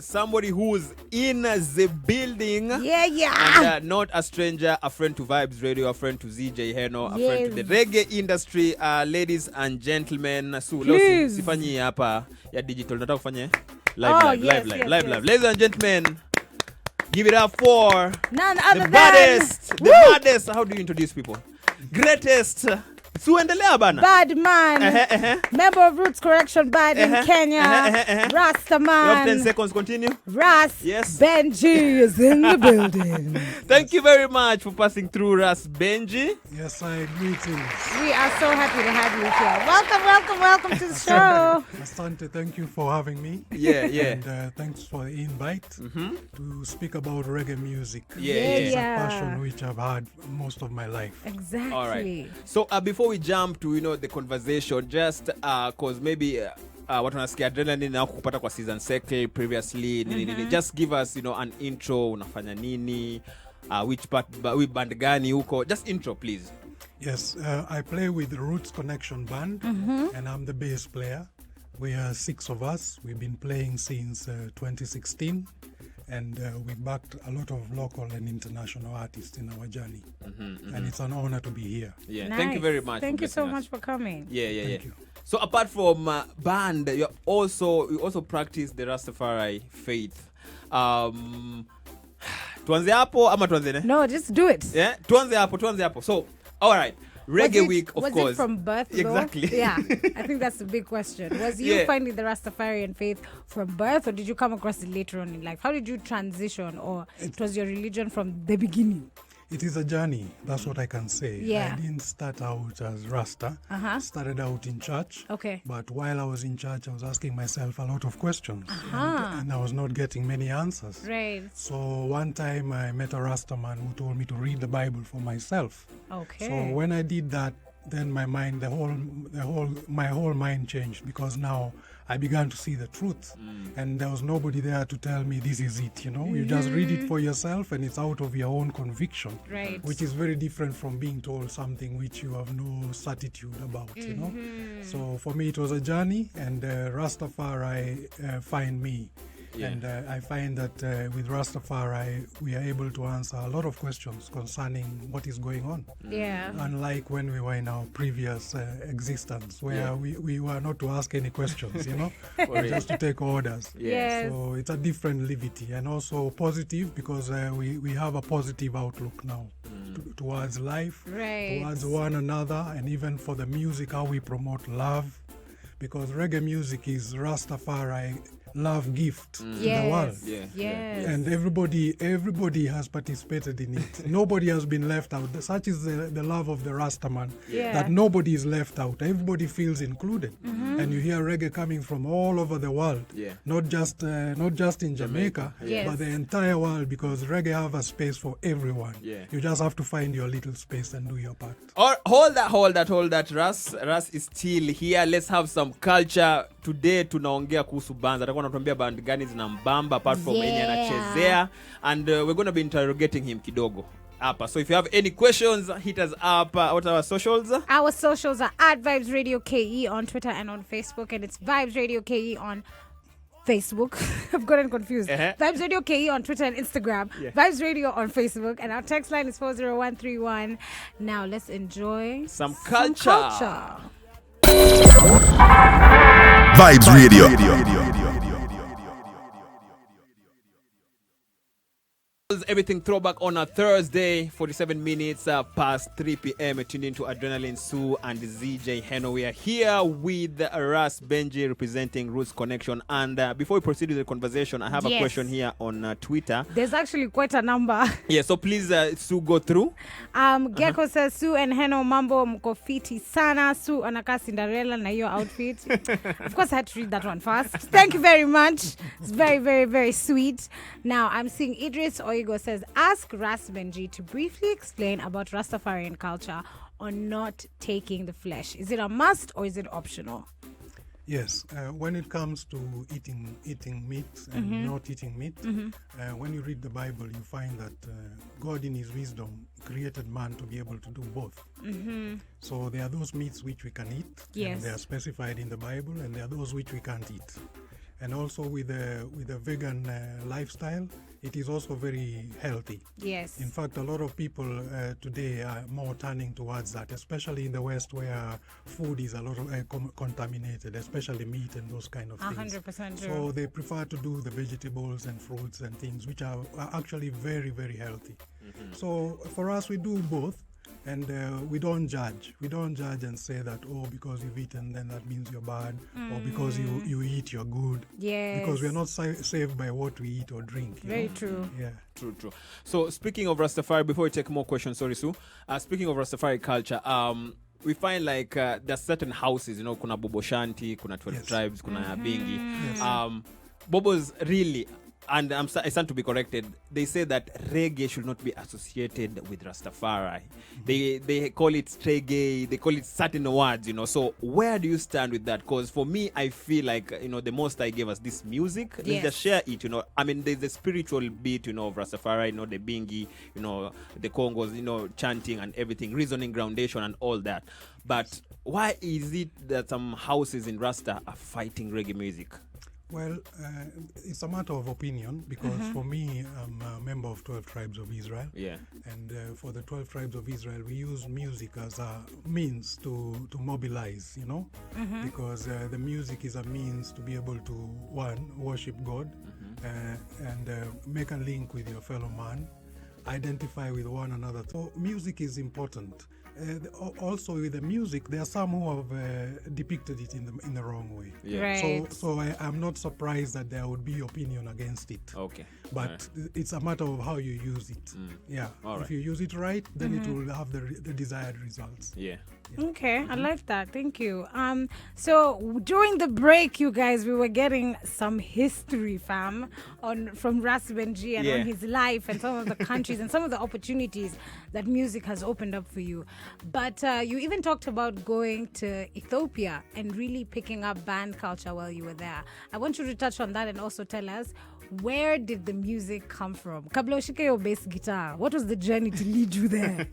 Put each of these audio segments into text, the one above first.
Somebody who's in the building. Yeah. And not a stranger, a friend to Vibes Radio, a friend to ZJ Heno, a friend to the reggae industry. Ladies and gentlemen, leo sifanyi hapa ya digital, nataka kufanya live. Ladies and gentlemen, give it up for none other the baddest. How do you introduce people? Greatest. Suendelea bana. Bad man. Member of Roots Correction Band in Kenya. Rasta man. You have 10 seconds, continue. Ras Benji is in the building. Thank you very much for passing through, Ras Benji. Yes, I greetings. We are so happy to have you here. Welcome to the show. Asante, thank you for having me. Yeah. And thanks for the invite to speak about reggae music. It's a passion which I've had most of my life. Exactly. All right. So before we jump to the conversation, just cause maybe watu wanasikia adrenaline na kupata kwa season cycle previously just give us an intro, unafanya nini, which band gani huko, just intro please. Yes, I play with the Roots Connection Band and I'm the bass player. We are 6 of us. We've been playing since 2016 and we backed a lot of local and international artists in our journey. And it's an honor to be here. Yeah, nice. Thank you very much. Thank you so much for coming. Yeah. Thank you. So apart from band, you also practice the Rastafari faith. Tuanze hapo ama tuanze? No, just do it. Yeah, tuanze hapo. So, all right. Reggae Week, of course. Was it from birth, though? Exactly. Yeah, I think that's the big question. Was you finding the Rastafarian faith from birth, or did you come across it later on in life? How did you transition, or it was your religion from the beginning? It is a journey. That's what I can say. Yeah. I didn't start out as Rasta. Started out in church. Okay. But while I was in church, I was asking myself a lot of questions. And I was not getting many answers. Right. So one time I met a Rasta man who told me to read the Bible for myself. Okay. So when I did that, then my mind, my whole mind changed, because now I began to see the truth, and there was nobody there to tell me this is it. You just read it for yourself, and it's out of your own conviction, right? Which is very different from being told something which you have no certitude about. So for me, it was a journey, and Rastafari find me. Yeah. And I find that with Rastafari, we are able to answer a lot of questions concerning what is going on. Yeah. Unlike when we were in our previous existence, where we were not to ask any questions, just to take orders. Yes. So it's a different levity, and also positive, because we have a positive outlook now towards life, towards one another, and even for the music, how we promote love, because reggae music is Rastafari love gift to the world. Yes. And everybody has participated in it. Nobody has been left out. Such is the love of the Rastaman, that nobody is left out. Everybody feels included. And you hear reggae coming from all over the world, not just in Jamaica, but the entire world, because reggae have a space for everyone. You just have to find your little space and do your part. Hold that. Ras is still here. Let's have some culture. Today tunaongea kuhusu bands. Atakuwa anatuambia band gani zinambamba apart from yenye anachezea, and we're going to be interrogating him kidogo hapa. So if you have any questions, hit us up. What are our socials? Our socials are at Vibes Radio KE on Twitter and on Facebook, and it's Vibes Radio KE on Facebook. I've gotten confused. Vibes Radio KE on Twitter and Instagram. Vibes Radio on Facebook, and our text line is 40131. Now let's enjoy some culture. Vibes Radio. Everything throwback on a Thursday, 47 minutes past 3 p.m. Tuned into Adrenaline Sue and ZJ Heno. We are here with Ras Benji representing Roots Connection. And before we proceed with the conversation, I have a question here on Twitter. There's actually quite a number. Yeah, so please, Sue, go through. Gecko says, Sue and Heno mambo mko fiti sana. Sue anakaa Cinderella na your outfit. Of course, I had to read that one first. Thank you very much. It's very, very, very sweet. Now, I'm seeing Idris Oigo says, ask Ras Benji to briefly explain about Rastafarian culture on not taking the flesh. Is it a must or is it optional? Yes, when it comes to eating meat and not eating meat, when you read the Bible, you find that God in his wisdom created man to be able to do both. So there are those meats which we can eat, and they are specified in the Bible, and there are those which we can't eat. and also with a vegan lifestyle, it is also very healthy. Yes. In fact, a lot of people today are more turning towards that, especially in the West, where food is a lot of contaminated, especially meat and those kind of things. 100% true. So they prefer to do the vegetables and fruits and things, which are actually very, very healthy. So for us, we do both. And we don't judge. We don't judge and say that, oh, because you've eaten, then that means you're bad. Or because you eat, you're good. Yes. Because we're not saved by what we eat or drink. Very true. Yeah. True. So speaking of Rastafari, before we take more questions, sorry, Sue. Speaking of Rastafari culture, we find like there's certain houses, kuna Bobo Shanti, kuna 12 tribes, kuna Bingi. Yes. Bobos really, and I stand to be corrected, they say that reggae should not be associated with Rastafari. They call it reggae, they call it certain words, So where do you stand with that? Because for me, I feel like, the Most High gave us this music. Let's just share it, I mean, there's the spiritual beat, of Rastafari, the Bingi, the Congos, chanting and everything, reasoning, groundation and all that. But why is it that some houses in Rasta are fighting reggae music? Well, it's a matter of opinion because for me, I'm a member of 12 Tribes of Israel. Yeah. And for the 12 Tribes of Israel, we use music as a means to mobilize, because the music is a means to be able to, one, worship God and make a link with your fellow man, identify with one another. So music is important. Also with the music, there are some who have depicted it in the wrong way. Yeah. Right. So I'm not surprised that there would be opinion against it. Okay. But it's a matter of how you use it. Yeah. All right. If you use it right, then it will have the desired results. Yeah. Okay, I like that. Thank you. So during the break, you guys, we were getting some history, fam, from Ras Benji and on his life and some of the countries and some of the opportunities that music has opened up for you. But you even talked about going to Ethiopia and really picking up band culture while you were there. I want you to touch on that and also tell us, where did the music come from? Kabla ushike your bass guitar, what was the journey to lead you there?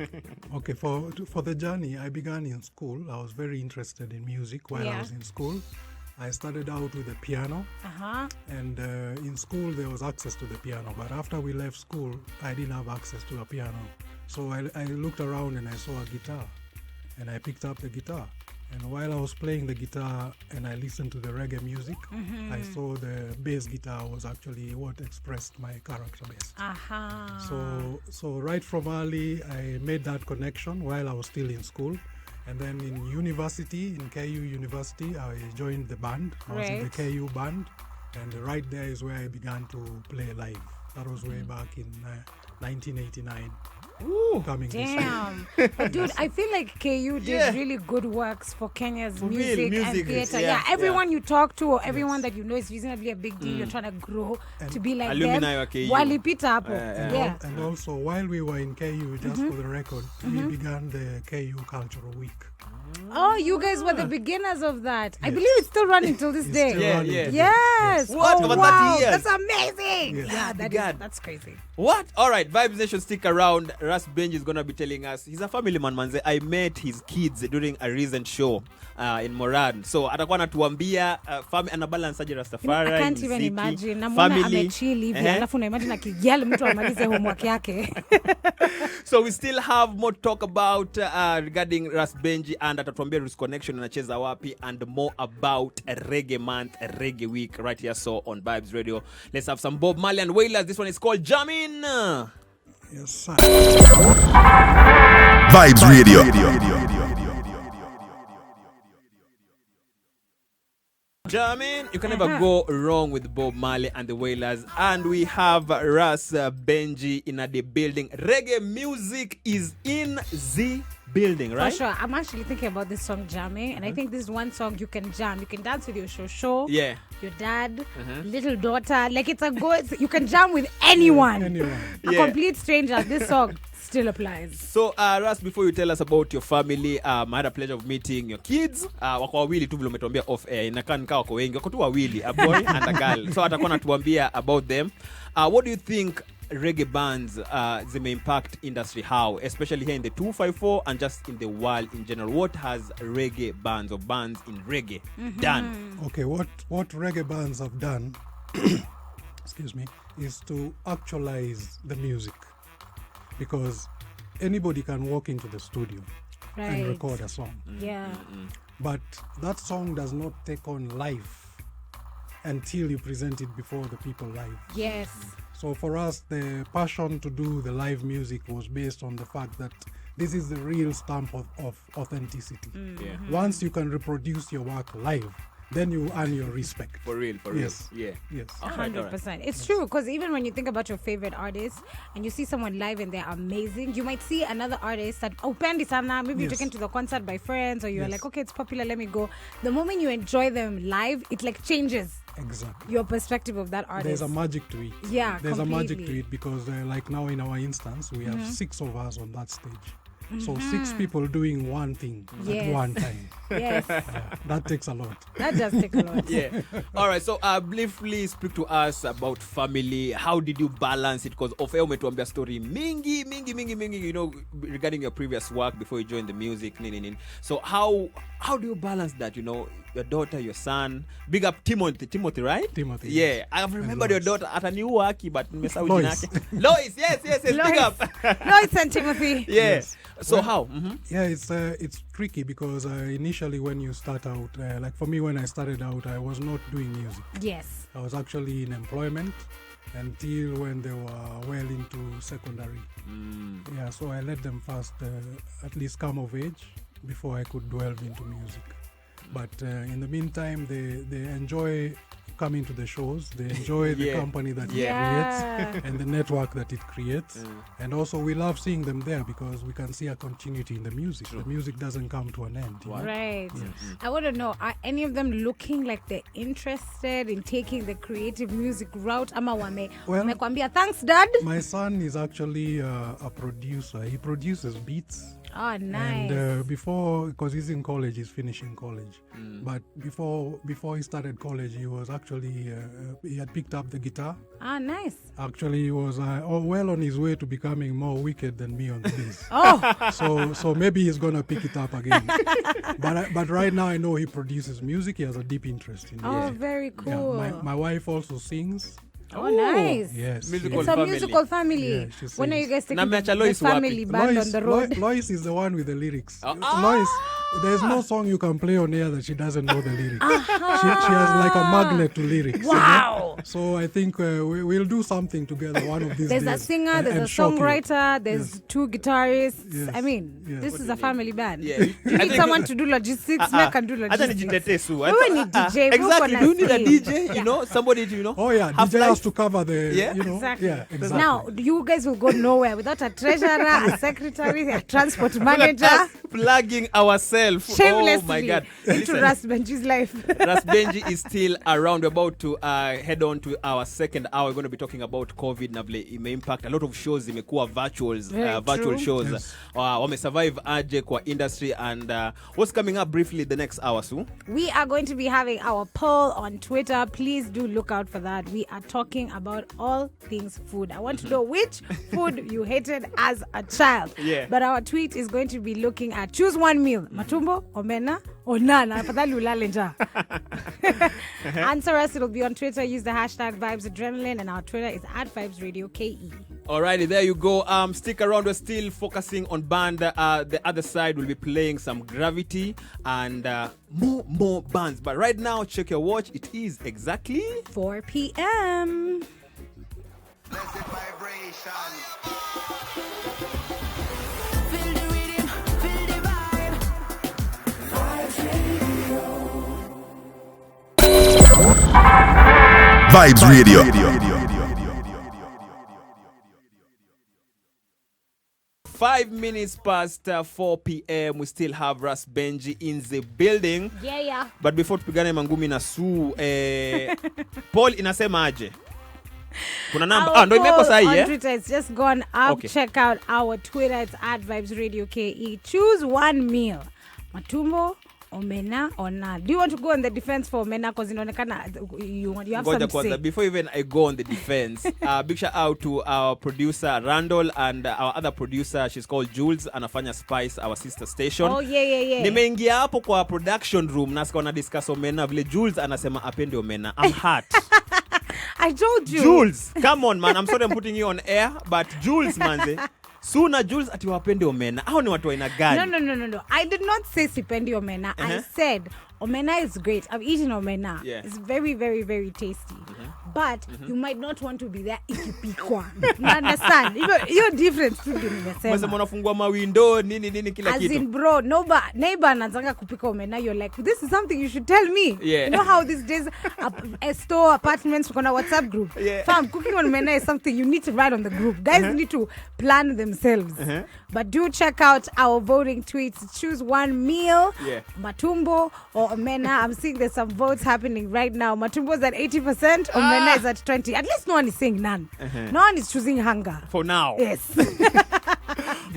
Okay, for the journey, I began in school. I was very interested in music while I was in school. I started out with the piano, and in school there was access to the piano. But after we left school, I didn't have access to a piano. So I looked around and I saw a guitar, and I picked up the guitar. And while I was playing the guitar and I listened to the reggae music, I saw the bass guitar was actually what expressed my character best. So right from early, I made that connection while I was still in school. And then in university, in KU University, I joined the band. I was in the KU band. And right there is where I began to play live. That was way back in 1989. Ooh, coming damn. But dude, I feel like KU did really good works for Kenya's music and theater. Yeah, everyone you talk to or everyone that you know is reasonably a big deal. You're trying to grow to be like them. Walipita hapo. And also, while we were in KU, just for the record, we began the KU Cultural Week. Oh, you guys were the beginners of that. I believe it's still running till this day. Yes. What? Oh, wow. That's amazing. Yes. Yeah, that's crazy. What? All right, Vibes Nation, stick around. Ras Benji is going to be telling us. He's a family man, manze. I met his kids during a recent show in Moran. So, atakuwa anatuambia anabalance aje Rastafari. I can't even imagine. Namona amechill hivi. Alafu na imagine akijali mtu amalize homework yake. So, we still have more to talk about regarding Ras Benji, and atatuambia Roots Connection anacheza wapi, and more about Reggae Month, Reggae Week right here so on Vibes Radio. Let's have some Bob Marley and Wailers. This one is called Jamin. Yes, sir. Vibes Radio. Jamin, you can never go wrong with Bob Marley and the Wailers. And we have Ras Benji in the building. Reggae music is in the building, right? For sure. I'm actually thinking about this song, Jamming, and I think this is one song you can jam. You can dance with your show. Yeah. Your dad, little daughter. Like, it's a go. You can jam with anyone. A complete stranger. This song still applies. So, Ras, before you tell us about your family, I had a pleasure of meeting your kids. Wako wawili tu vile umetuambia off air. Inakaa nika wako wengi. Wako tu wawili, a boy and a girl. So, atakuwa natuambia about them. What do you think reggae bands zime impact industry how, especially here in the 254 and just in the world in general? What has reggae bands or bands in reggae done? Okay, what reggae bands have done, excuse me, is to actualize the music, because anybody can walk into the studio and record a song. Yeah. But that song does not take on life until you present it before the people live. Yes. So for us, the passion to do the live music was based on the fact that this is the real stamp of authenticity. Yeah. Once you can reproduce your work live, then you earn your respect. For real. Yes. Yeah. Yes. 100%. It's true, because even when you think about your favorite artist and you see someone live and they're amazing, you might see another artist that pendi sana, maybe you're Yes. taken to the concert by friends, or you're Yes. like, okay, it's popular, let me go. The moment you enjoy them live, it like changes Exactly. your perspective of that artist. There's a magic to it. Yeah, There's a magic to completely. it because like now in our instance, we have 6 of us on that stage. So 6 people doing one thing Yes. at one time. Yes, That takes a lot. that does take a lot. Yeah. All right. So briefly speak to us about family. How did you balance it? Because of umetuambia story mingi, you know, regarding your previous work before you joined the music. So how do you balance that? You know, your daughter, your son. Big up Timothy, right? Timothy, Yeah, yes. I remembered your daughter at a new worky, but nimesahau jina Lois. yake. Lois. Yes. Big Lois. up. Lois and Timothy. Yeah. Yes. So Well, how? Yeah, it's tricky because initially when you start out, like for me when I started out, I was not doing music. Yes. I was actually in employment until when they were well into secondary. Yeah, so I let them first at least come of age before I could delve into music. But in the meantime, they enjoy coming to the shows. They enjoy the Yeah. company that it Yeah. creates and the network that it creates. And also we love seeing them there because we can see a continuity in the music. The music doesn't come to an end. you know? Right. I want to know, are any of them looking like they're interested in taking the creative music route? Ama wamekwambia, thanks, Dad? My son is actually a producer. He produces beats. Oh, nice. And because he's in college, he's finishing college. But before he started college, he was actually, he had picked up the guitar. Ah, nice. Actually, he was well on his way to becoming more wicked than me on the bass. Oh, So maybe he's going to pick it up again. But right now, I know he produces music. He has a deep interest in oh, music. very Yeah, cool. my wife also sings. Oh, nice. Yes. Musical It's a family. musical family. Yeah, she When are you sings. guys taking Na the meacha Lois family wapi? band on the road? Lois is the one with the lyrics. Ah. Lois, there's no song you can play on air that she doesn't know the lyrics. She has like a magnet to lyrics. you know? Wow. So I think we'll do something together one of these There's days. a singer, and- there's and a shock you. songwriter, there's Yes. 2 guitarists. Yes. I mean, Yes. this is a family band. Yeah. You I need think- someone to do logistics. Me, I can do Hata logistics. nijitetee Su. Wewe ni DJ, Exactly. uko Do you need a na DJ? You know, somebody to, you know. Oh yeah, have DJ has life? to cover the, Yeah. you know. Exactly. Yeah, exactly. Now, you guys will go nowhere without a treasurer, a secretary, a transport Look at manager. us plugging ourselves. Shamelessly Oh my God. into Listen, Ras Benji's life. Ras Benji is still around. We're about to head on to our second hour. We're going to be talking about COVID na vile ime impact. A lot of shows imekuwa virtual true. shows. Yes. Wame survive aje kwa industry, and what's coming up briefly the next hour, Su? We are going to be having our poll on Twitter. Please do look out for that. We are talking about all things food. I want to know which food you hated as a child. Yeah. But our tweet is going to be looking at choose one meal. Matumbo, omena, or nana. Afadhali ulale njaa. Answer us. It'll be on Twitter. Use the hashtag VibesAdrenaline, and our Twitter is @VibesRadioKE. Alrighty, there you go. Stick around. We're still focusing on band. The other side will be playing some Gravity and more bands. But right now, check your watch. It is exactly 4 p.m. Blessed vibration. Feel the rhythm, feel the vibe. Vibes Radio. 5 minutes past 4 p.m. We still have Ras Benji in the building. Yeah. But before tupigane mangumi na Su, Paul inasema aje? Kuna namba. Our Ndo imeko poll sahi, on eh? Twitter, it's just gone up. Okay. Check out our Twitter. It's @VibesRadioKE. Choose one meal. Matumbo, Omena or not? Do you want to go on the defense for Omena? Because you have Ngoja something to kwanza, say. before even I go on the defense, big shout out to our producer Randall and our other producer, she's called Jules, anafanya Spice, our sister station. Oh, yeah. Nimeingia hapo kwa production room, nasikia wana discuss Omena, vile Jules anasema apende Omena. I'm hurt. I told you. Jules, come on man, I'm sorry I'm putting you on air, but Jules manze, suna Jules ati wapende Omena. Hao ni watu wa aina gani? No. I did not say sipendi Omena. I said Omena is great. I've eaten Omena. Yeah. It's very, very, very tasty. But you might not want to be there ikipikwa. You understand? You're different too. Mwese mnafungua mawindo nini kila As kitu. in bro, neighbor anataka kupika Omena, you're like, this is something you should tell me. Yeah. You know how these days store apartments on a WhatsApp group. Yeah. Fam, cooking on Omena is something you need to write on the group. Guys need to plan themselves. But do check out our voting tweets. Choose one meal. Yeah. Matumbo or Omena. I'm seeing there's some votes happening right now. Matumbo's at 80%. Omena is at 20%. At least no one is saying none. No one is choosing hunger. For now. Yes.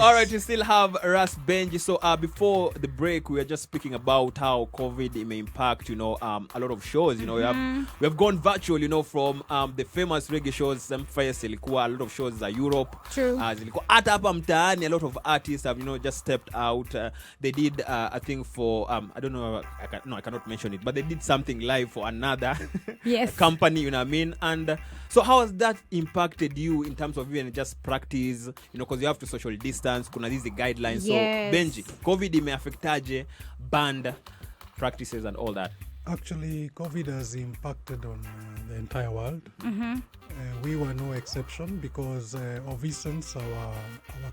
All right, we still have Ras Benji. So before the break, we were just speaking about how COVID may impact, a lot of shows. We have gone virtual, from the famous reggae shows. Fest, ilikuwa a lot of shows Europe. True. Zilikuwa hata hapa mtaani, a lot of artists have just stepped out. They did a thing for I don't know. I cannot mention it, but they did something live for another Yes. company. You know what I mean? And so how has that impacted you in terms of even just practice? Because you have to social distance. Kuna hizi guidelines. Yes. So Benji, COVID imeaffectaje band practices and all that? Actually, COVID has impacted on the entire world. We were no exception because of essence, our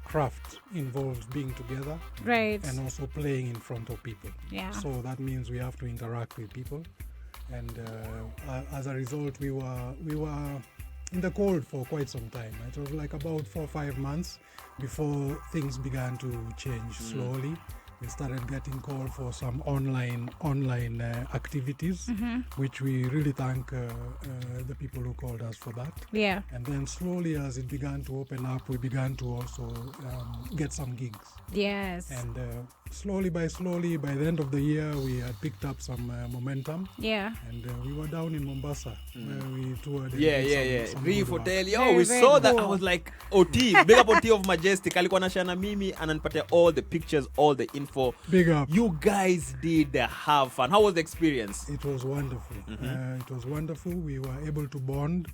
craft involves being together Right. and also playing in front of people. Yeah. So that means we have to interact with people, and as a result, we were in the cold for quite some time. It was like about 4 or 5 months before things began to change slowly. We started getting called for some online activities, which we really thank the people who called us for that. Yeah. And then slowly, as it began to open up, we began to also get some gigs. Yes. And slowly, by the end of the year, we had picked up some momentum. Yeah. And we were down in Mombasa, where we toured. and Yeah. did some Reef good work. Hotel. Very, We very saw that. cool. I was like, OT. Big up OT of Majestic. Alikuwa nashana mimi ananipatia all the pictures, all the info. Big up. You guys did have fun. How was the experience? It was wonderful. It was wonderful. We were able to bond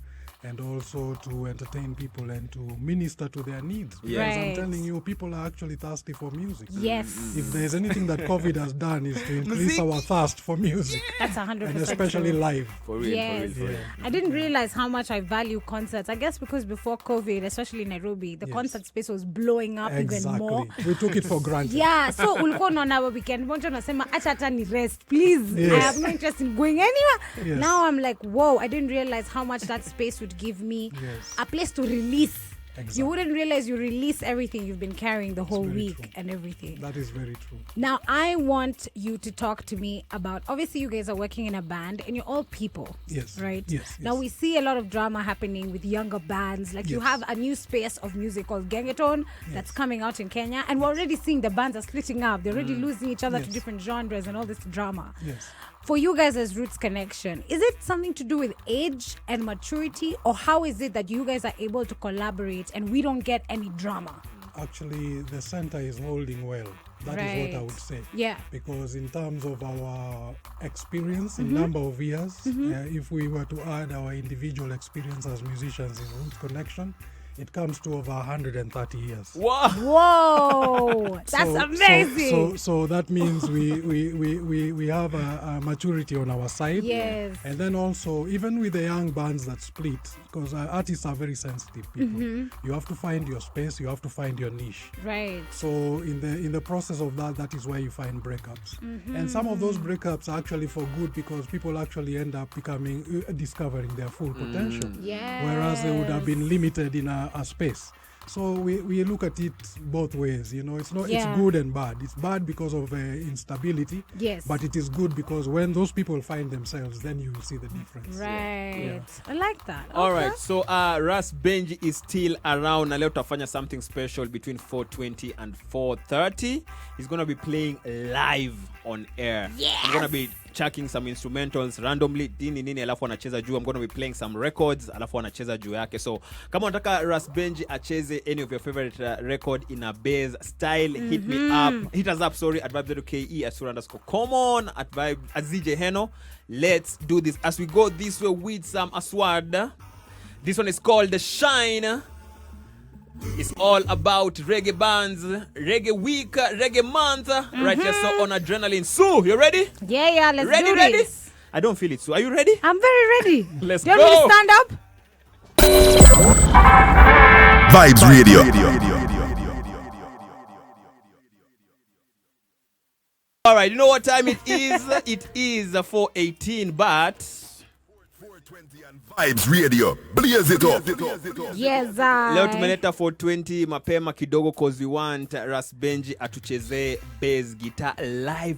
and also to entertain people and to minister to their needs. Because I'm Right. telling you, people are actually thirsty for music. Yes. If there's anything that COVID has done is to increase our thirst for music, That's 100%. and especially true. live. For real, Yes. for real. I didn't realize how much I value concerts. I guess because before COVID, especially in Nairobi, the Yes. concert space was blowing up even more. Exactly. We took it for granted. Yeah, so ulikuwa unaona weekend moja unasema acha hata ni rest please. Yes. I have no interest in going anywhere. Yes. Now I'm like, whoa, I didn't realize how much that space would give me Yes. a place to release. Exactly. You wouldn't realize you release everything you've been carrying the whole very week true. and everything. That is very true. Now, I want you to talk to me about, obviously you guys are working in a band and you're all people. Yes. Right? Yes, Now yes. we see a lot of drama happening with younger bands. Like you Yes. have a new space of music called Gengeton that's coming out in Kenya. And we're already seeing the bands are splitting up. They're already losing each other to Yes. different genres and all this drama. Yes. For you guys as Roots Connection, is it something to do with age and maturity? Or how is it that you guys are able to collaborate and we don't get any drama? Actually, the center is holding well. That is what I would say. Yeah. Because in terms of our experience in number of years, if we were to add our individual experience as musicians in Roots Connection, it comes to over 130 years. Wow. Whoa, that's amazing. So that means we have a maturity on our side. Yes. And then also, even with the young bands that split, because artists are very sensitive people, you have to find your space, you have to find your niche. Right. So in the process of that is where you find breakups. And some of those breakups are actually for good because people actually end up discovering their full potential. Yes. Whereas they would have been limited in a space. So we look at it both ways, you know. It's not. Yeah. It's good and bad. It's bad because of instability. Yes. But it is good because when those people find themselves, then you will see the difference. Right. I like that. All Okay. right, so Ras Benji is still around. Na leo tutafanya something special between 4:20 and 4:30. He's gonna be playing live on air. Yes. I'm gonna be chucking some instrumentals randomly nini alafu anacheza juu. I'm gonna be playing some records alafu anacheza juu yake. So kama unataka Ras Benji acheze any of your favorite record in a bass style, hit me up. Hit us up, sorry, at vibe.ke, at Sura_Common, at vibe, at ZJ Heno. Let's do this as we go this way with some Aswad. This one is called The Shine. It's all about reggae bands, reggae week, reggae month, right here, so on Adrenaline. Sue, you ready? Yeah, let's Ready, do ready? this. I don't feel it, Sue. Are you ready? I'm very ready. Let's Do you want me go. to stand up? Vibes Radio. All right, you know what time it is? It is 4:18, but 420 and Vibes Radio. Blaze it up. Yes, leo tumeleta 420 mapema kidogo cause we want Ras Benji atuchezee bass guitar live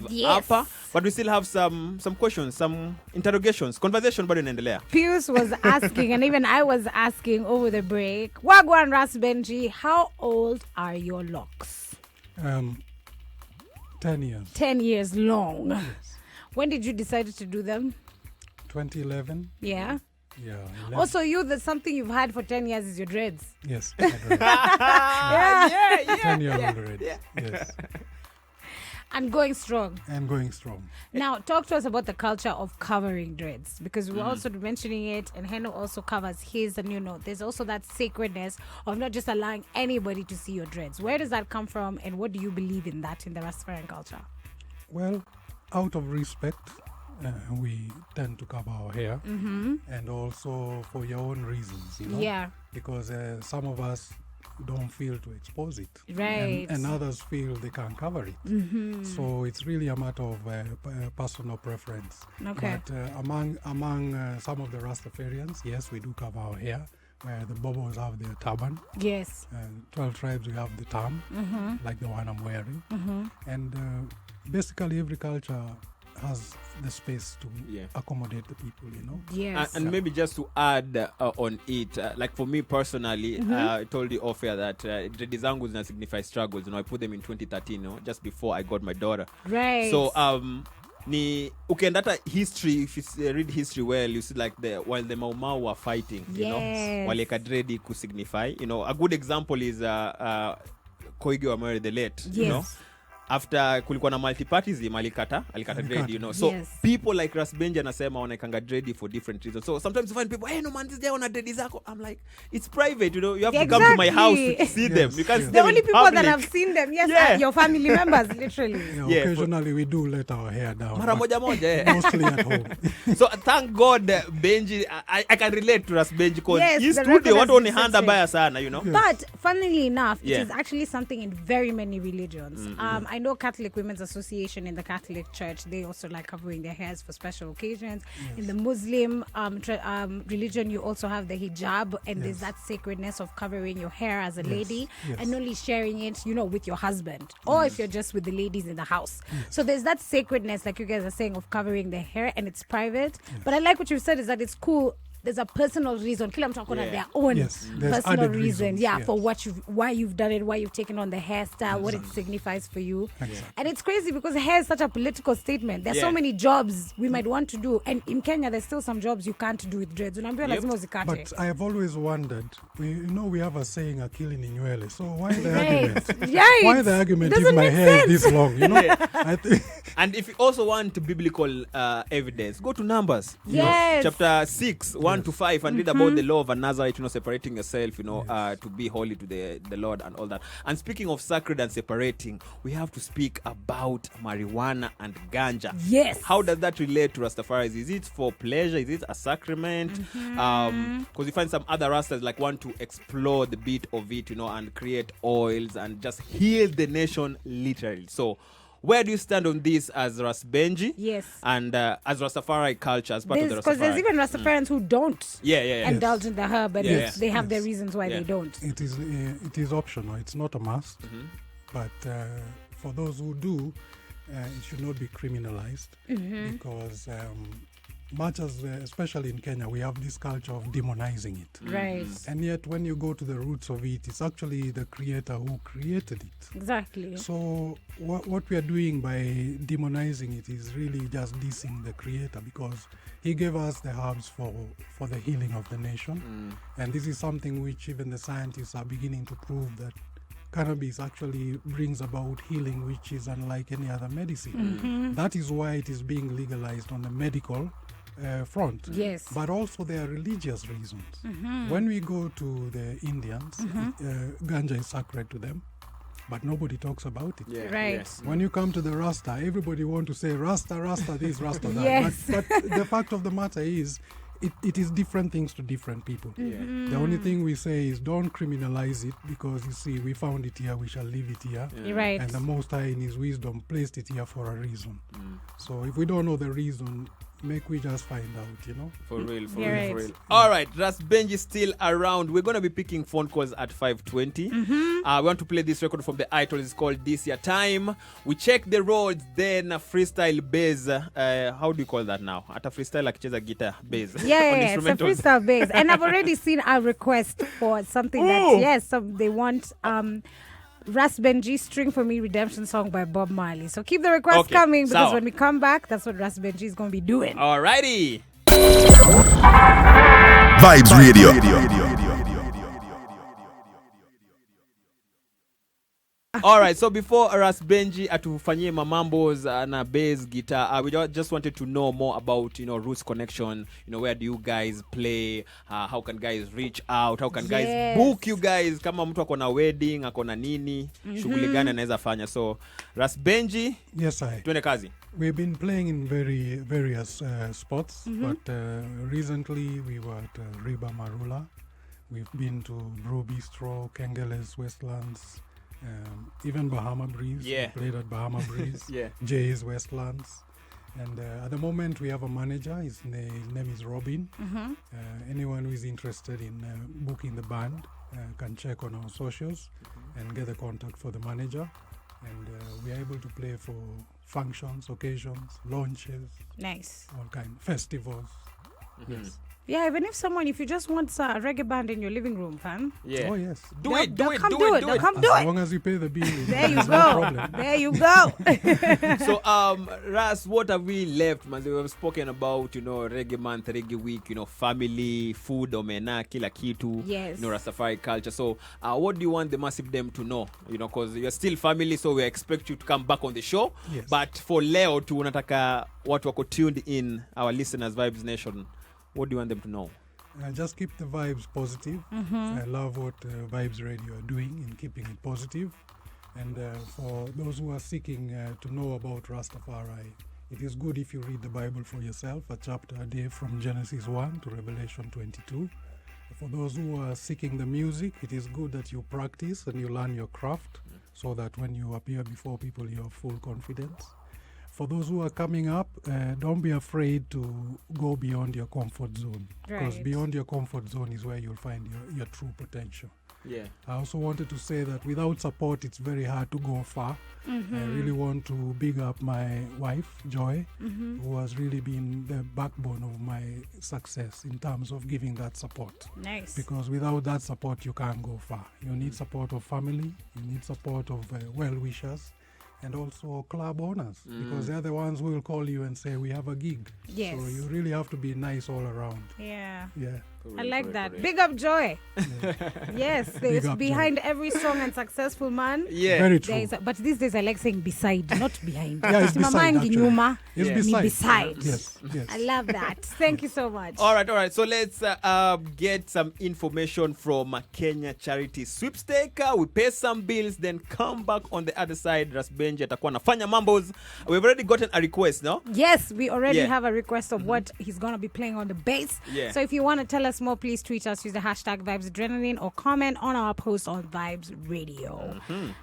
Yes. hapa, but we still have some questions, some interrogations, conversation bado inaendelea. Pius was asking, and even I was asking over the break, Wagwan Ras Benji, how old are your locks? 10 years. 10 years long. When did you decide to do them? 2011. Yeah. Yeah. 11. Also, there's something you've had for 10 years is your dreads. Yes. Yeah. 10 years already. Yes. And going strong. And going strong. Now, talk to us about the culture of covering dreads, because we're also mentioning it, and Heno also covers his, and there's also that sacredness of not just allowing anybody to see your dreads. Where does that come from, and what do you believe in that in the Rastafarian culture? Well, out of respect, we tend to cover our hair, and also for your own reasons, Yeah. because some of us don't feel to expose it, Right. and others feel they can't cover it. So it's really a matter of personal preference. Okay. But among some of the Rastafarians, yes, we do cover our hair. Where the Bobos have their turban, Yes. 12 tribes we have the tam, like the one I'm wearing, and basically every culture has the space to accommodate the people, Yes. And maybe just to add on it, like for me personally, I told you off air that dread zangu zina signify struggles. I put them in 2013, just before I got my daughter. Right. So ni ukienda hata history, if you read history well, you see like while the Mau Mau were fighting, Yes. walieka dread ku signify, a good example is Koigi wa Mary the Late, Yes. after kulikuwa na multipartyism alikata dread, so Yes. people like Ras Benji anasema wanaekanga dread for different reasons. So sometimes you find people, hey, no man, this guy on a dread zako. I'm like, it's private, you have to come to my house to see them. You can't see Yes. The them only in people that public. have seen them, yes, Yeah. are your family members, literally. Yeah, occasionally we do let our hair down, Mara but moja, mostly at home. So thank God Benji, I can relate to Ras Benji because Yes, his the studio record watu has ni been handa censored. baya sana, But funnily enough, Yeah. it is actually something in very many religions. I know Catholic Women's Association in the Catholic Church, they also like covering their hairs for special occasions. In the Muslim religion, you also have the hijab, and there's that sacredness of covering your hair as a lady Yes. and only sharing it, with your husband, or if you're just with the ladies in the house. So there's that sacredness, like you guys are saying, of covering the hair, and it's private. But I like what you said is that it's cool. There's a personal reason. Kila mtu akona their own Yes, there's personal added reason. reasons, Yeah, yes. for why you've done it, why you've taken on the hairstyle, what it signifies for you. Exactly. And it's crazy because hair is such a political statement. There's so Yeah. many jobs we might want to do, and in Kenya there's still some jobs you can't do with dreads. Unaambiwa lazima uzikate. But I have always wondered, we have a saying, akili ni nywele. So why the Right. argument? Right. Why the argument if Doesn't my make hair sense. is this long? I think And if you also want biblical evidence, go to Numbers. Yes. Chapter 6, 1 to 5, and read about the law of a Nazarite, separating yourself, to be holy to the Lord and all that. And speaking of sacred and separating, we have to speak about marijuana and ganja. Yes. How does that relate to Rastafaris? Is it for pleasure? Is it a sacrament? Because you find some other Rastas like want to explore the bit of it, and create oils and just heal the nation literally. So where do you stand on this as Ras Benji? Yes. And as Rastafari culture, as part of the Because there's Rastafari? even Rastafarians who don't Yeah. indulge in the herb, and Yes. they have their Yes. reasons why Yeah. they don't. It is optional. It's not a must. But for those who do, it should not be criminalized because much as, especially in Kenya, we have this culture of demonizing it. Right. And yet, when you go to the roots of it, it's actually the creator who created it. Exactly. So what we are doing by demonizing it is really just dissing the creator because he gave us the herbs for the healing of the nation. And this is something which even the scientists are beginning to prove that cannabis actually brings about healing which is unlike any other medicine. That is why it is being legalized on the medical front. Yes. But also there are religious reasons. When we go to the Indians, ganja is sacred to them, but nobody talks about it. Yeah, Right. yes. When you come to the Rasta, everybody want to say Rasta, Rasta this, Rasta that. Yes. But the fact of the matter is, it is different things to different people. The only thing we say is don't criminalize it because you see, we found it here, we shall leave it here. Right. And the Most High in His wisdom placed it here for a reason. So if we don't know the reason, make we just find out, you know. For real, for Yeah, real, for right. real. All right, Ras Benji still around. We're gonna be picking phone calls at 5:20. We want to play this record from the Idols. It's called This Your Time. We check the roads, then freestyle bass. How do you call that now? At a freestyle, akicheza guitar bass. Yeah, On it's a instrumentals. freestyle base. And I've already seen a request for something that, yes, they want Ras Benji String For Me Redemption song by Bob Marley. So keep the request Okay, coming because sawa. when we come back, that's what Ras Benji is going to be doing. Alrighty. Vibes Radio. All right, so before Ras Benji atufanyie mamambos na bass guitar, we just wanted to know more about, Roots Connection. Where do you guys play? How can guys reach out? How can guys Yes. book you guys? Kama mtu akona wedding, akona nini, shughuli gani anaweza fanya? So Ras Benji, Yes, I. tuende kazi. We've been playing in various spots, but recently we were at Riba Marula. We've been to Brew Bistro, Kengele's Westlands, even Bahama Breeze. Yeah. We played at Bahama Breeze. Yeah. Jay's Westlands. And at the moment we have a manager. His name is Robin. Anyone who is interested in booking the band can check on our socials and get the contact for the manager. And we are able to play for functions, occasions, launches, Nice. all kind, festivals. Yes. Yeah, even if you just want a reggae band in your living room, fam. Yeah. Oh yes. They'll come do it. They'll come do As it. long as you pay the bill, There you there's go. no problem. There you go. So Ras, what have we left, man? We have spoken about, reggae month, reggae week, family, food, omena, kila kitu, Yes. Rastafari culture. So what do you want the massive them to know? Because you're still family, so we expect you to come back on the show. Yes. But for leo tu unataka watu wako tuned in, our listeners, Vibes Nation, what do you want them to know? Just keep the vibes positive. I love what Vibes Radio are doing in keeping it positive. And for those who are seeking to know about Rastafari, it is good if you read the Bible for yourself, a chapter a day from Genesis 1 to Revelation 22. For those who are seeking the music, it is good that you practice and you learn your craft so that when you appear before people, you have full confidence. For those who are coming up, don't be afraid to go beyond your comfort zone. Because Right. beyond your comfort zone is where you'll find your true potential. Yeah. I also wanted to say that without support, it's very hard to go far. I really want to big up my wife, Joy, who has really been the backbone of my success in terms of giving that support. Nice. Because without that support, you can't go far. You need support of family, you need support of well-wishers, and also club owners, because they're the ones who will call you and say, we have a gig. Yes. So you really have to be nice all around. Yeah. Yeah. I like that. Big up Joy. Yes, there's up, behind every strong and successful man. Yeah. Very There true. is but these days I like saying beside, not behind. Yeah, it's beside, Simamangi actually. nyuma, It's Yeah. ni beside. beside. Yes, yes. I love that. Thank you so much. All right. So let's get some information from Kenya Charity Sweepstake. We pay some bills, then come back on the other side. Ras Benji atakuwa anafanya mambos. We've already gotten a request, no? Yes, we already Yeah. have a request of what he's going to be playing on the bass. Yeah. So if you want to tell us us more, please tweet us, use the hashtag Vibes Adrenaline, or comment on our post on Vibes Radio.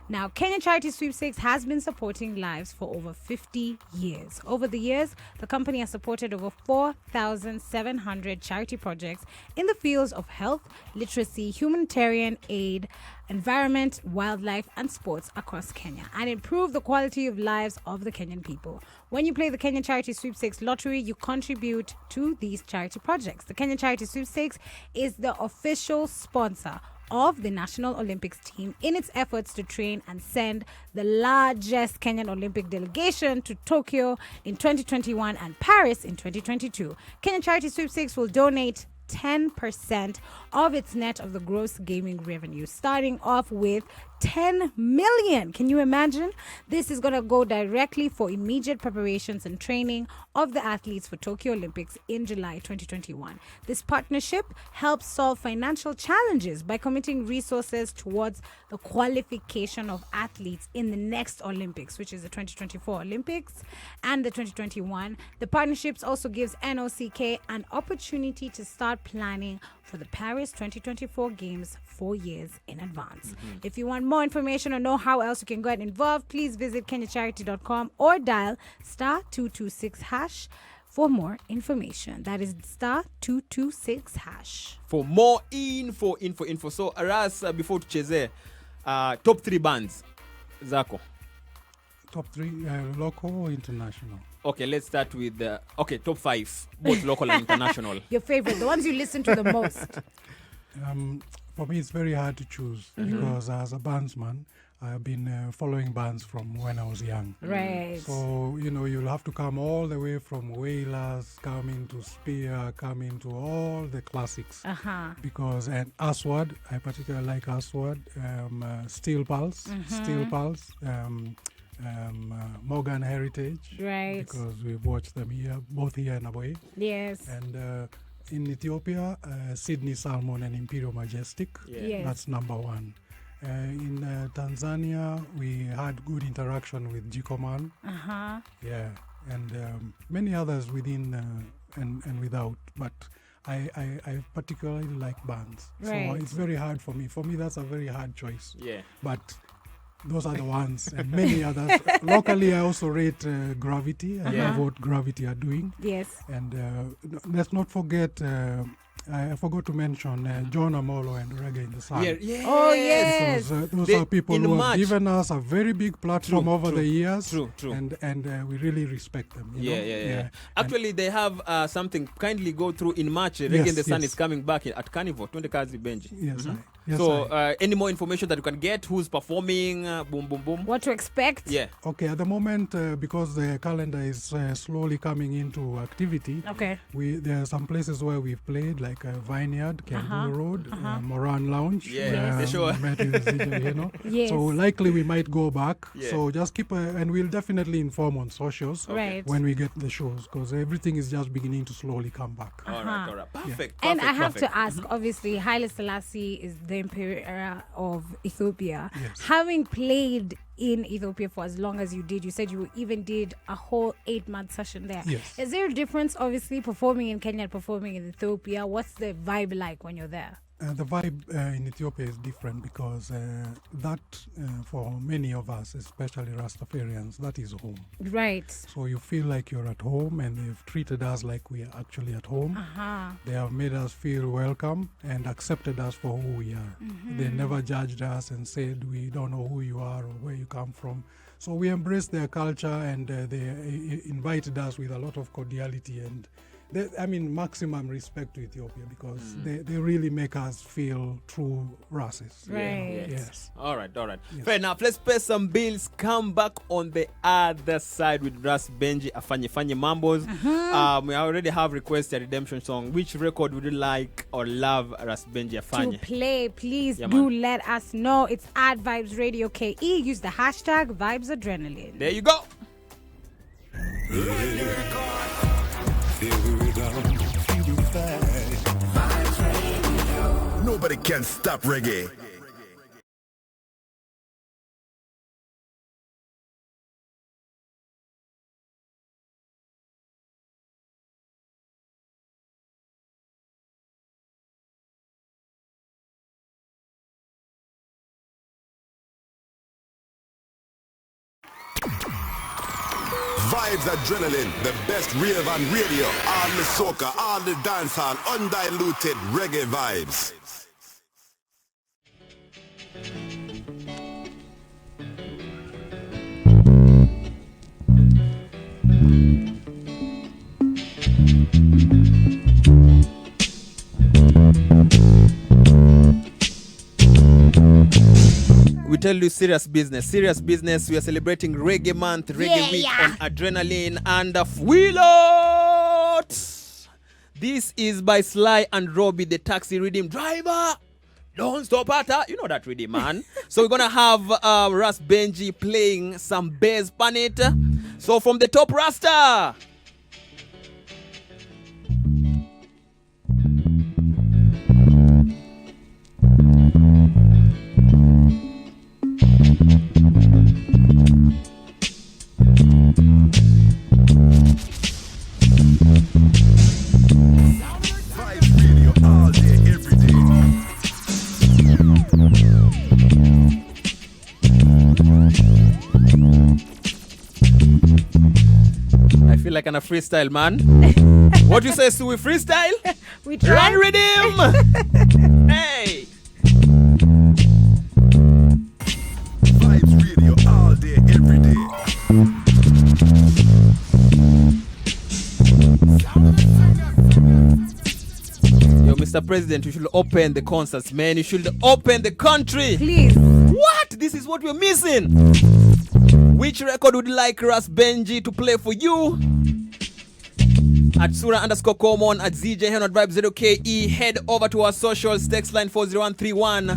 Now, Kenya Charity Sweepstakes has been supporting lives for over 50 years. Over the years, the company has supported over 4,700 charity projects in the fields of health, literacy, humanitarian aid, environment, wildlife, and sports across Kenya, and improve the quality of lives of the Kenyan people. When you play the Kenya Charity Sweepstakes Lottery, you contribute to these charity projects. The Kenya Charity Sweepstakes is the official sponsor of the National Olympics team in its efforts to train and send the largest Kenyan Olympic delegation to Tokyo in 2021 and Paris in 2022. Kenya Charity Sweepstakes will donate 10% of its net of the gross gaming revenue, starting off with 10 million. Can you imagine? This is going to go directly for immediate preparations and training of the athletes for Tokyo Olympics in July 2021. This partnership helps solve financial challenges by committing resources towards the qualification of athletes in the next Olympics, which is the 2024 Olympics and the 2021. The partnerships also gives NOCK an opportunity to start planning for the Paris 2024 Games 4 years in advance. If you want more information or know how else you can get involved, please visit kenyacharity.com or dial *226# for more information. That is *226#. For more info. So, Ras, before tucheze, top 3 bands zako. Top 3, local or international? Okay, let's start with top 5, both local and international. Your favorite, the ones you listen to the most. For me, it's very hard to choose because as a bandsman, I've been following bands from when I was young. Right. So, you'll have to come all the way from Wailers, come into Spear, come into all the classics. Because, and Aswad, I particularly like Aswad, Steel Pulse, Morgan Heritage. Right. Because we've watched them here, both here and away. Yes. And in Ethiopia, Sydney Salmon and Imperial Majestic. Yes. That's number 1. In Tanzania, we had good interaction with Jikoman. Yeah, and many others within and without. But I particularly like bands. Right. So it's very hard for me. For me, that's a very hard choice. Yeah. But those are the ones, and many others. Locally, I also rate Gravity. I love what Gravity are doing. Yes. And let's not forget, I forgot to mention John Amolo and Reggae in the Sun. Yes. Oh, yes. Because those are people who have given us a very big platform over the years. True. And we really respect them. You know? Yeah. Actually, they have something. Kindly go through in March. Reggae in the Sun is coming back at Carnival, 20 Ras Benji. Yes, any more information that you can get? Who's performing? Boom. What to expect? Yeah. Okay, at the moment, because the calendar is slowly coming into activity, Okay. there are some places where we've played, like Vineyard, Kendu Road, Moran Lounge. Yeah, sure. Met with DJ Heno. Yes. So likely we might go back. Yeah. So just keep, and we'll definitely inform on socials Right. when we get the shows, because everything is just beginning to slowly come back. All right. Perfect. And I have perfect. to ask, obviously, Haile Selassie is the emperor of Ethiopia. Yes. Having played in Ethiopia for as long as you did, you said you even did a whole 8-month session there. Yes. Is there a difference, obviously, performing in Kenya and performing in Ethiopia? What's the vibe like when you're there? The vibe in Ethiopia is different because for many of us, especially Rastafarians, that is home. Right. So you feel like you're at home, and they've treated us like we are actually at home. They have made us feel welcome and accepted us for who we are. They never judged us and said, we don't know who you are or where you come from. So we embraced their culture, and they invited us with a lot of cordiality and maximum respect to Ethiopia, because they really make us feel true races. Right. Yes. All right. Yes. Fair enough. Let's pay some bills. Come back on the other side with Ras Benji, Afanye Mambos. We already have requested a redemption song. Which record would you like or love Ras Benji Afanye? To play, please Yeah, do man. let us know. It's at Vibes Radio KE. Use the hashtag Vibes Adrenaline. There you go. Nobody can stop reggae. vibes, adrenaline, the best rave and radio, all the soca, all the dancehall, undiluted reggae vibes. We tell you serious business. We are celebrating Reggae Month, Reggae Week on Adrenaline and Wheelot. This is by Sly and Robbie, the taxi rhythm driver. Don't stop at her. You know that rhythm, man. So we're gonna have Ras Benji playing some bass on it. So from the top, Rasta. I feel like I'm a freestyle, man. What you say, Sue? We freestyle? We try. Run rhythm! Hey! Vibes radio all day, every day. Yo, Mr. President, you should open the concerts, man. You should open the country. Please. What? This is what we're missing. Which record would you like Ras Benji to play for you? At Sura_Common, at ZJ Heno @Vibe0KE. Head over to our socials, text line 40131.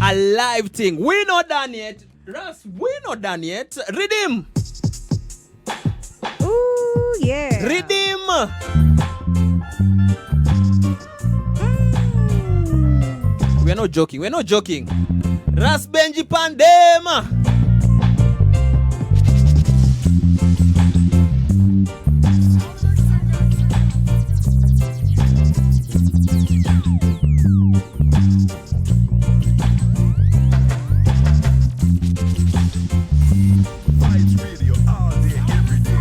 A live thing. We're not done yet. Ras, we're not done yet. Rhythm. Ooh, yeah. Rhythm. We're not joking. We're not joking. Ras Benji Pandema. Vibes radio all day, every day.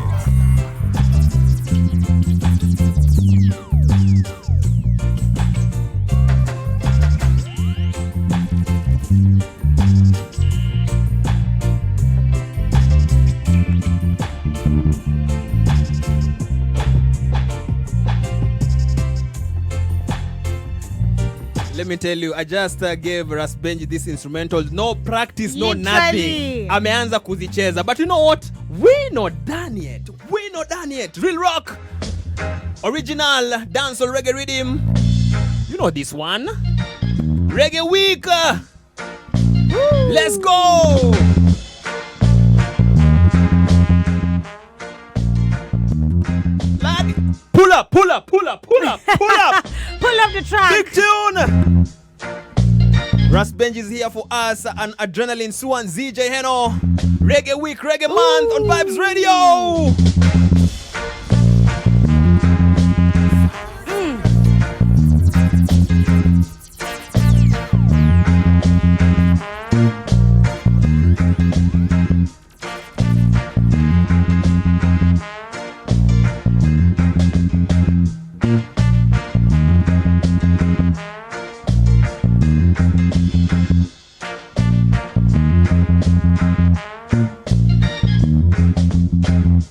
Let me tell you, I just gave Ras Benji this instrumental. No practice, no Literally. nothing. Ameanza kuzicheza. But you know what? We're not done yet. We're not done yet. Real rock. Original dancehall reggae rhythm. You know this one. Reggae week. Let's go. Lad, pull up, pull up, pull up, pull up, pull up. Pull up the track. Big tune. Ras Benji is here for us and Adrenaline Sue and ZJ Heno. Reggae Week, Reggae Month on Vibes Radio.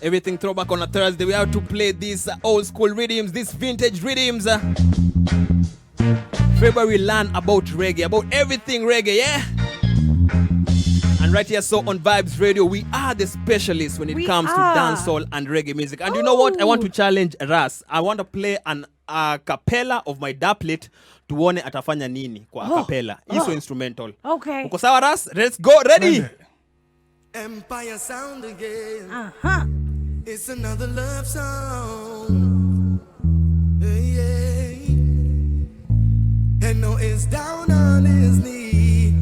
Everything throwback on a Thursday. We have to play these old school rhythms, these vintage rhythms. February learn about reggae, about everything reggae, yeah? And right here, so on Vibes Radio, we are the specialists when it comes to dancehall and reggae music. And you know what? I want to challenge Ras. I want to play an cappella of my daplet tuone atafanya nini kwa cappella. Iso instrumental. Okay. Uko sawa, Ras? Let's go. Ready? Empire sound again. Uh-huh. It's another love song. Yeah. Heno is down on his knee,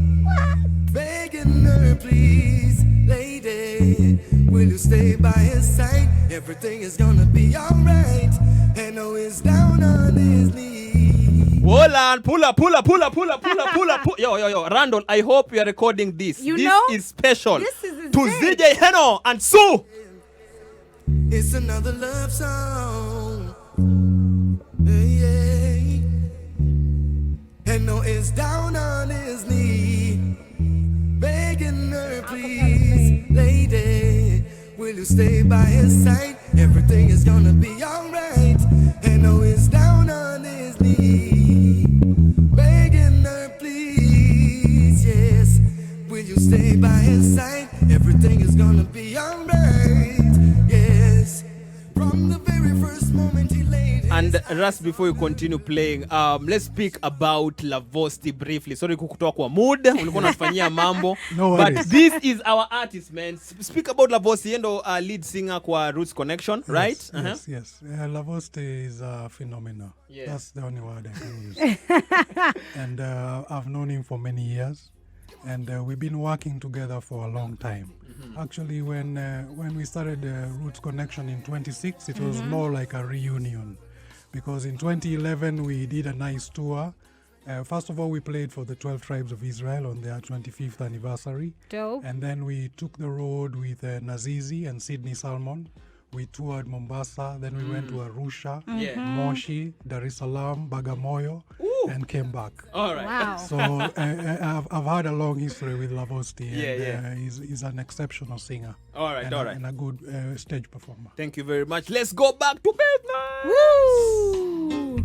begging her, please, lady, will you stay by his side? Everything is gonna be alright. Heno is down on his knee. Hold on, pull up. Yo, Randall, I hope you are recording this. You this know? is special This is to ZJ Heno and Sue. It's another love song. Yeah. Heno is down on his knee, begging her, please, lady, will you stay by his side? Everything is gonna be alright. Heno is down on his knee, begging her, please, yes, will you stay by his side? Everything is gonna be alright, yes. From the very first moment he laid his And Ras, before you continue playing, let's speak about Lavosti briefly. Sorry kukutoa kwa mood, ulikuwa unafanyia mambo. No But worries. this is our artist, man. Speak about Lavosti, endo lead singer kwa Roots Connection, right? Yes. Lavosti is a phenomenal. Yes. That's the only word I can use. And I've known him for many years. And we've been working together for a long time. Actually, when we started Roots Connection in 26, it was more like a reunion. Because in 2011, we did a nice tour. First of all, we played for the 12 Tribes of Israel on their 25th anniversary. Dope. And then we took the road with Nazizi and Sydney Salmon. We toured Mombasa, then we went to Arusha, Yeah. Moshi, Dar es Salaam, Bagamoyo, and came back. All right. Wow. So I've had a long history with Lavosti, Yeah, and he's an exceptional singer. All right, and all a, right. and a good stage performer. Thank you very much. Let's go back to business. Woo!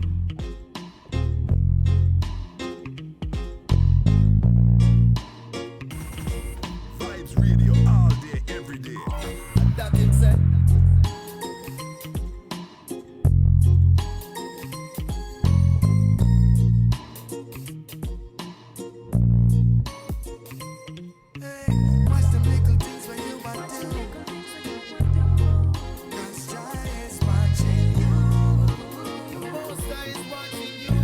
Vibes Radio all day, every day. that him said. Hey, watch them little things when you want to. 'Cause Jah is watching you. The Most High is watching you.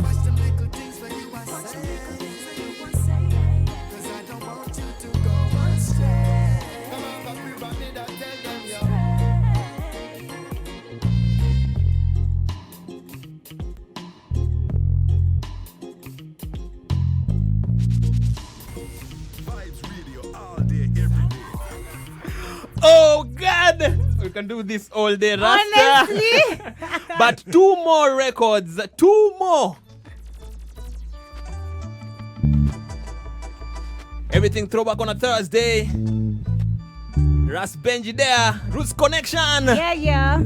Watch them little things when you are saying. 'Cause I don't want you to go astray. Come on, come we run it and tell them, yo. Vibes Radio all day, every day. Oh, God. We can do this all day, Rasta. Honestly. But two more records. Two more. Everything throwback on a Thursday. Ras Benji there. Roots Connection. Yeah.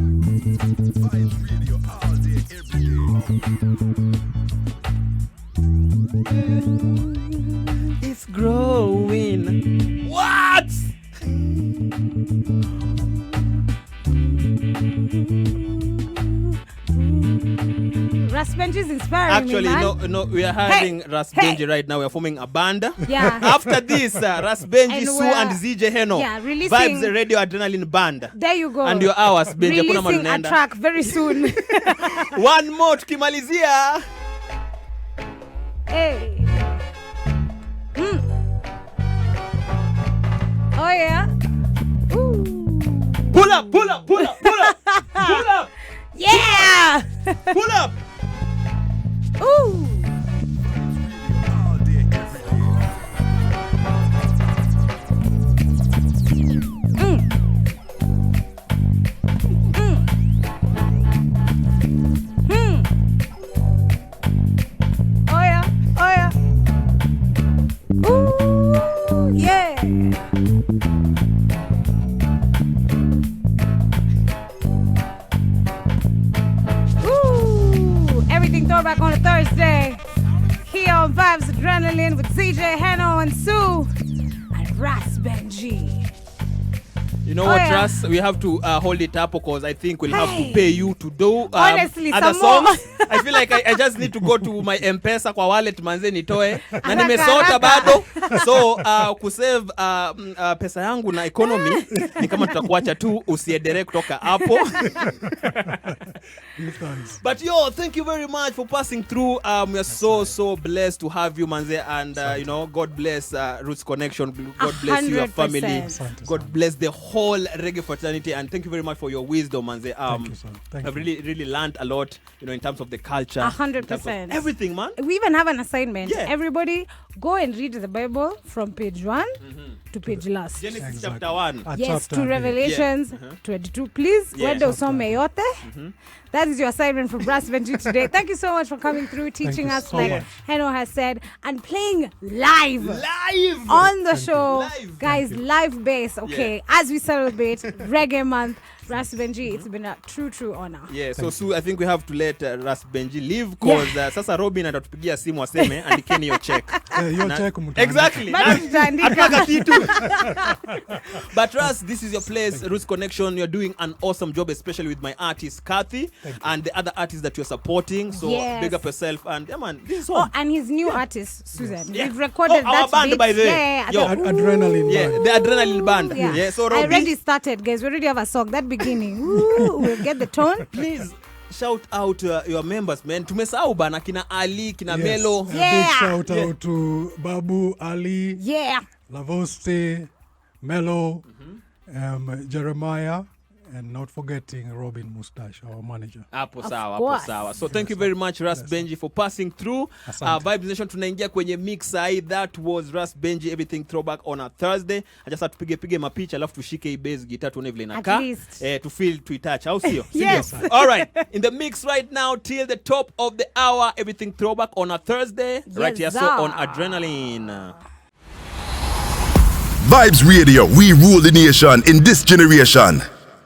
Vibes Radio all day, every day. It's growing. What? Ras Benji is inspiring Actually, me, man. no, we are having Ras hey. Benji right now. We are forming a band. Yeah. After this, Ras Benji, And Sue, we're- and ZJ Heno. Yeah, releasing- Vibes Radio Adrenaline Band. There you go. And your hours, Benji. Hakuna mahali Releasing a unaenda. track very soon. One more tukimalizia. Hey. Oh yeah. Ooh. Pull up, pull up, pull up, pull up, pull up, Yeah. pull up. Ooh. All day, every day. Oh yeah. Ooh, yeah. Ooh, everything throwback on a Thursday. Here on Vibes Adrenaline with CJ, Heno, and Sue, and Ras Benji. You know Oh, what, yeah. Ras? We have to hold it up because I think we'll have to pay you to do Honestly, other some more. songs. I feel like I just need to go to my M-Pesa kwa wallet manze nitoe na Haraka, nimesota haraka. bado. So kusave pesa yangu na economy ni kama tutakuacha tu usiendelee kutoka hapo. Give thanks. But yo, thank you very much for passing through. We are so blessed to have you, manze, and you know, God bless Roots Connection. God bless you, your 100%. family. Asante God sana. bless the whole reggae fraternity, and thank you very much for your wisdom, manze. Thank you, sir. Thank I've you. really learned a lot, you know, in terms of the culture, 100%. in terms of everything, man. We even have an assignment. Yeah. Everybody go and read the Bible from page 1 to page last. Genesis Exactly. chapter 1. Yes, Chapter to and Revelations 22. Please, Yeah. wende usome yote. That is your assignment for Ras Benji today. Thank you so much for coming through, teaching you us, so like much. Heno has said, and playing live. Live! On the show, Live. guys, live bass. Okay, as we celebrate Reggae Month, Ras Benji, it's been a true honor. Yeah, so Sue, I think we have to let Ras Benji leave because sasa Robin atatupigia simu aseme andikeni hiyo check. Your Na- check mtaandika. Exactly. Bado tutaandika. Hatutaka kitu. But Ras, this is your place, Roots Connection. You're doing an awesome job, especially with my artist Kathy and the other artists that you're supporting. So Yes. big up yourself, and yeah, man, this is Oh, home. and his new artist, Susan. Yeah. We've recorded Oh, our that band, beat. by the way. Yeah, Yo. Adrenaline Yeah, band. the adrenaline band. Yeah. Yeah, so I Robbie, already started, guys. We already have a song. That beginning. Ooh, we'll get the tone. please shout out your members, man. Tumesahau bana kina Ali, kina Yes. Melo. A big Yeah. shout out to Babu, Ali, Yeah. Lavoste, Melo, Jeremiah, and not forgetting Robin Mustache, our manager. Hapo sawa, course. hapo sawa. So thank you very much Ras Benji for passing through. Asante. Vibes Nation tunaingia kwenye mix hii. That was Ras Benji, everything throwback on a Thursday. Just tupige mapicha alafu tushike hii bass guitar tuone vile inakaa. least. To feel to touch. Au sio? Yes. All right. In the mix right now till the top of the hour, everything throwback on a Thursday. Right here, so sir. on Adrenaline. Vibes Radio, we rule the nation in this generation.